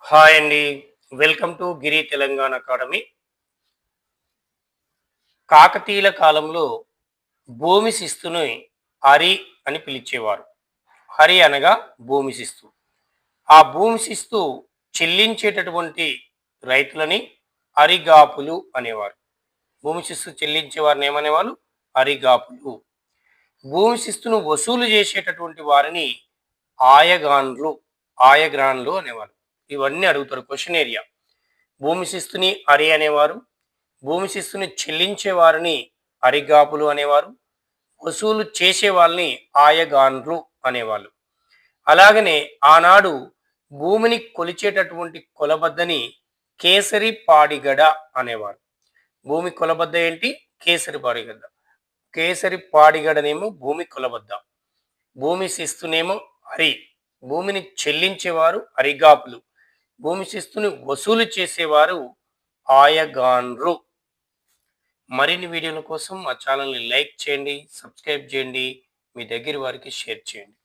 Hi అండి. Welcome to Giri Telangana academy. కాకతీయుల కాలంలో భూమి శిస్తుని హరి అని పిలిచేవారు. హరి అనగా భూమి శిస్తు. ఆ భూమి శిస్తు చెల్లించేటటువంటి రైతులని హరిగాపులు అనేవారు. భూమి శిస్తు చెల్లించే వారిని ఏమనేవాళ్ళు? హరిగాపులు. భూమి శిస్తును వసూలు చేసేటటువంటి వారిని ఆయగాన్లు, ఆయగ్రాన్లు అనేవారు. ఇవన్నీ అడుగుతారు క్వశ్చన్ ఏరియా. భూమి శిస్తుని హరి అనేవారు. భూమి శిస్తుని చెల్లించే వారిని హరిగాపులు అనేవారు. వసూలు చేసే వాళ్ళని ఆయగాన్లు అనేవాళ్ళు. అలాగనే ఆనాడు భూమిని కొలిచేటటువంటి కొలబద్దని కేసరి పాడిగడ అనేవారు. భూమి కొలబద్ద ఏంటి? కేసరి పాడిగడ్డ. కేసరి పాడిగడనేమో భూమి కొలబద్ద. భూమి శిస్తునేమో హరి. భూమిని చెల్లించేవారు హరిగాపులు. భూమి శిస్తుని వసూలు చేసేవారు ఆయగాన్రు. మరిన్ని వీడియోల కోసం మా ఛానల్ని లైక్ చేయండి, సబ్స్క్రైబ్ చేయండి, మీ దగ్గర వారికి షేర్ చేయండి.